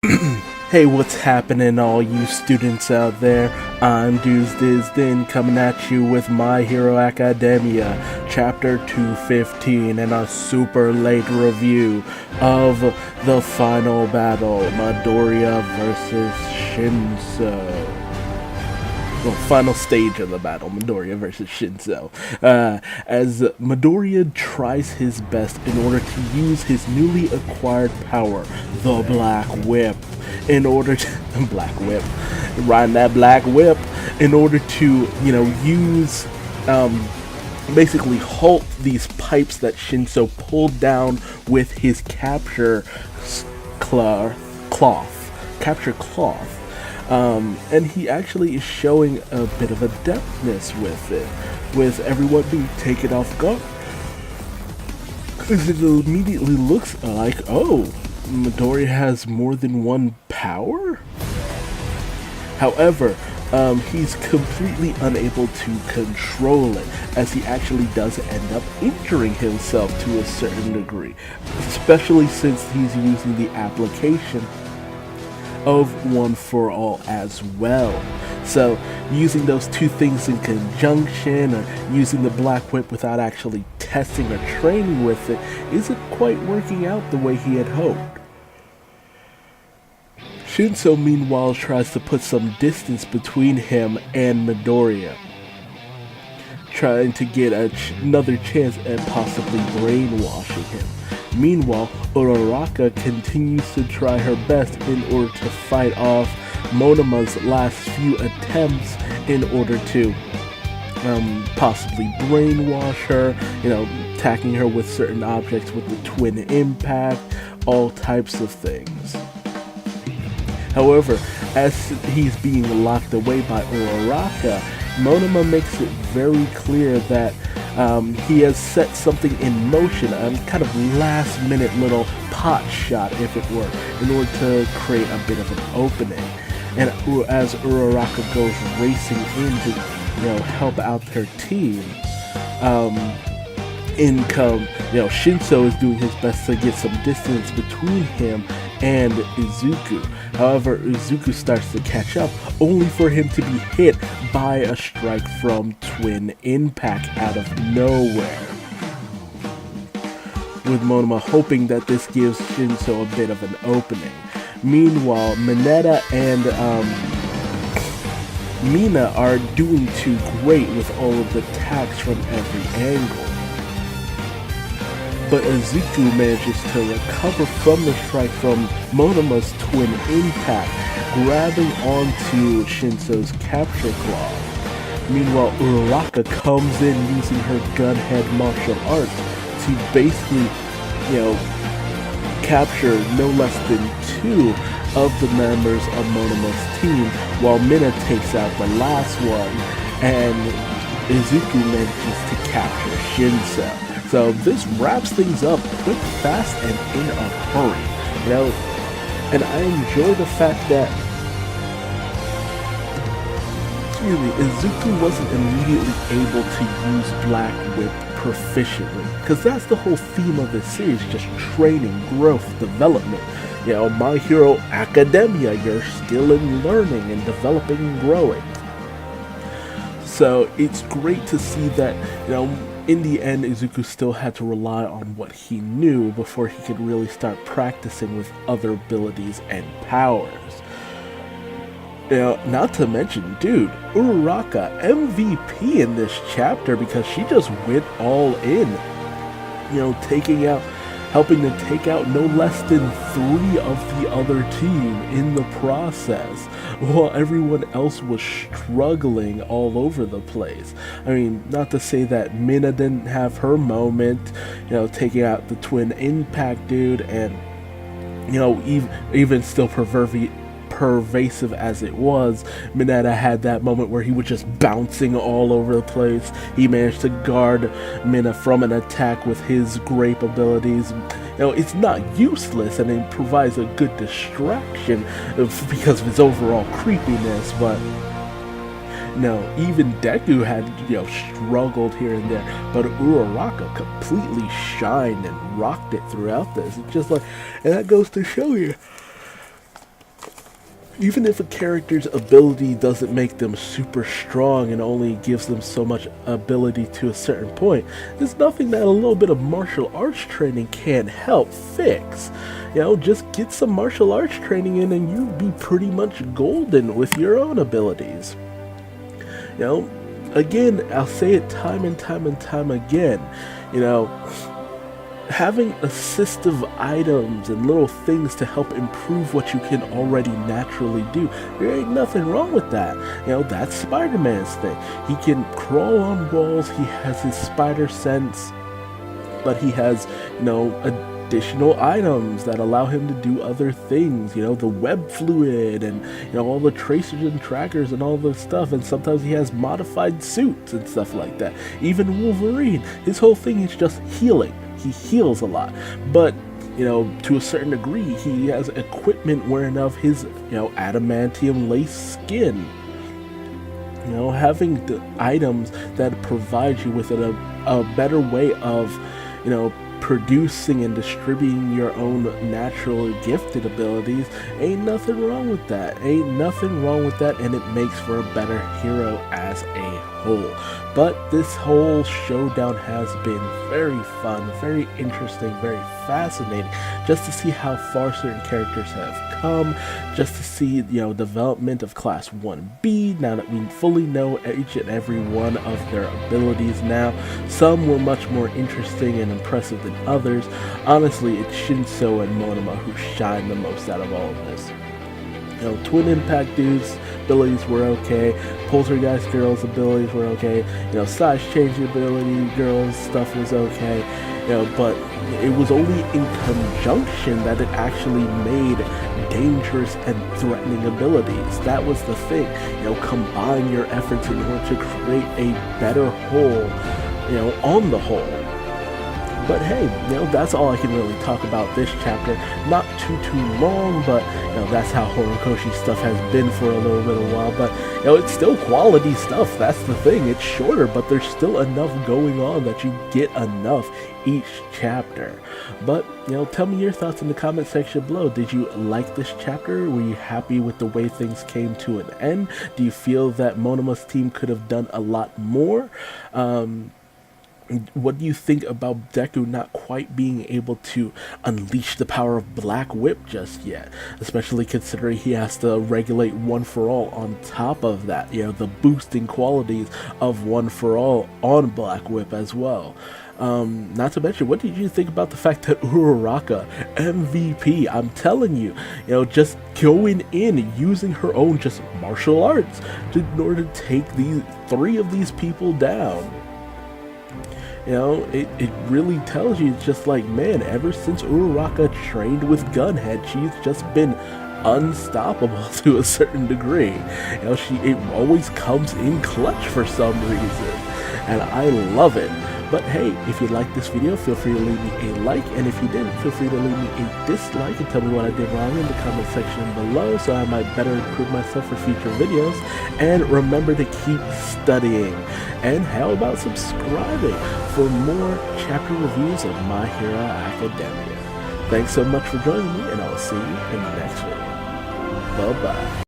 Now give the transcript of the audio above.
Hey, what's happening, all you students out there? I'm Duuz-Diz-Din coming at you with My Hero Academia, Chapter 215, and a super late review of the final battle, Midoriya versus Shinso. Well, final stage of the battle, Midoriya versus Shinso, as Midoriya tries his best in order to use his newly acquired power, the Black Whip, in order to Black Whip, riding that Black Whip, in order to use basically halt these pipes that Shinso pulled down with his capture cloth. And he actually is showing a bit of adeptness with it, with everyone being taken off guard. Because it immediately looks like, oh, Midoriya has more than one power? However, he's completely unable to control it, as he actually does end up injuring himself to a certain degree, especially since he's using the application of One for All as well. So using those two things in conjunction, or using the Black Whip without actually testing or training with it, isn't quite working out the way he had hoped. Shinso meanwhile tries to put some distance between him and Midoriya, trying to get another chance at possibly brainwashing him. Meanwhile, Uraraka continues to try her best in order to fight off Monoma's last few attempts in order to possibly brainwash her, attacking her with certain objects with the twin impact, all types of things. However, as he's being locked away by Uraraka, Monoma makes it very clear that he has set something in motion, a kind of last minute little pot shot, if it were, in order to create a bit of an opening. And as Uraraka goes racing in to help out her team, Shinso is doing his best to get some distance between him and Izuku. However, Izuku starts to catch up, only for him to be hit by a strike from Twin Impact out of nowhere, with Monoma hoping that this gives Shinso a bit of an opening. Meanwhile, Mineta and Mina are doing too great with all of the attacks from every angle. But Izuku manages to recover from the strike from Monoma's twin impact, grabbing onto Shinso's capture claw. Meanwhile, Uraraka comes in using her gunhead martial arts to basically, capture no less than 2 of the members of Monoma's team, while Mina takes out the last one, and Izuku manages to capture Shinso. So this wraps things up quick, fast, and in a hurry. And I enjoy the fact that Izuku wasn't immediately able to use Black Whip proficiently, because that's the whole theme of this series, just training, growth, development. My Hero Academia, you're still in learning and developing and growing. So it's great to see that, in the end, Izuku still had to rely on what he knew before he could really start practicing with other abilities and powers. Not to mention, dude, Uraraka MVP in this chapter, because she just went all in. Helping to take out no less than 3 of the other team in the process, while everyone else was struggling all over the place. I mean, not to say that Mina didn't have her moment, taking out the twin impact dude, and even still pervasive as it was, Mineta had that moment where he was just bouncing all over the place. He managed to guard Mina from an attack with his grape abilities. It's not useless, and it provides a good distraction because of his overall creepiness, but even Deku had, struggled here and there, but Uraraka completely shined and rocked it throughout this. It's just like, and that goes to show you, even if a character's ability doesn't make them super strong and only gives them so much ability to a certain point, there's nothing that a little bit of martial arts training can't help fix. Just get some martial arts training in and you'd be pretty much golden with your own abilities. Again, I'll say it time and time and time again, having assistive items and little things to help improve what you can already naturally do, there ain't nothing wrong with that. That's Spider-Man's thing. He can crawl on walls, he has his spider sense, but he has, additional items that allow him to do other things, the web fluid and all the tracers and trackers and all this stuff, and sometimes he has modified suits and stuff like that. Even Wolverine, his whole thing is just healing. He heals a lot, but to a certain degree he has equipment wearing off his adamantium lace skin. Having the items that provide you with a better way of producing and distributing your own natural gifted abilities, ain't nothing wrong with that. And it makes for a better hero as a whole. But this whole showdown has been very fun, very interesting, very fascinating, just to see how far certain characters have come, just to see development of Class 1B, now that we fully know each and every one of their abilities now. Some were much more interesting and impressive than others. Honestly, it's Shinso and Monoma who shine the most out of all of this. Twin Impact Dude's abilities were okay. Poltergeist Girl's abilities were okay. Size changing ability Girl's stuff was okay. But it was only in conjunction that it actually made dangerous and threatening abilities. That was the thing. Combine your efforts in order to create a better whole, on the whole. But hey, that's all I can really talk about this chapter. Not too long, but that's how Horikoshi stuff has been for a little bit of while. But it's still quality stuff. That's the thing. It's shorter, but there's still enough going on that you get enough each chapter. But tell me your thoughts in the comment section below. Did you like this chapter? Were you happy with the way things came to an end? Do you feel that Monoma's team could have done a lot more? What do you think about Deku not quite being able to unleash the power of Black Whip just yet? Especially considering he has to regulate One For All on top of that, the boosting qualities of One For All on Black Whip as well. Not to mention, what did you think about the fact that Uraraka, MVP, I'm telling you, just going in, using her own just martial arts in order to take these 3 of these people down? It really tells you, it's just like, man, ever since Uraraka trained with Gunhead, she's just been unstoppable to a certain degree. It always comes in clutch for some reason, and I love it. But hey, if you liked this video, feel free to leave me a like, and if you didn't, feel free to leave me a dislike and tell me what I did wrong in the comment section below so I might better improve myself for future videos. And remember to keep studying, and how about subscribing for more chapter reviews of My Hero Academia. Thanks so much for joining me, and I'll see you in the next video. Bye-bye.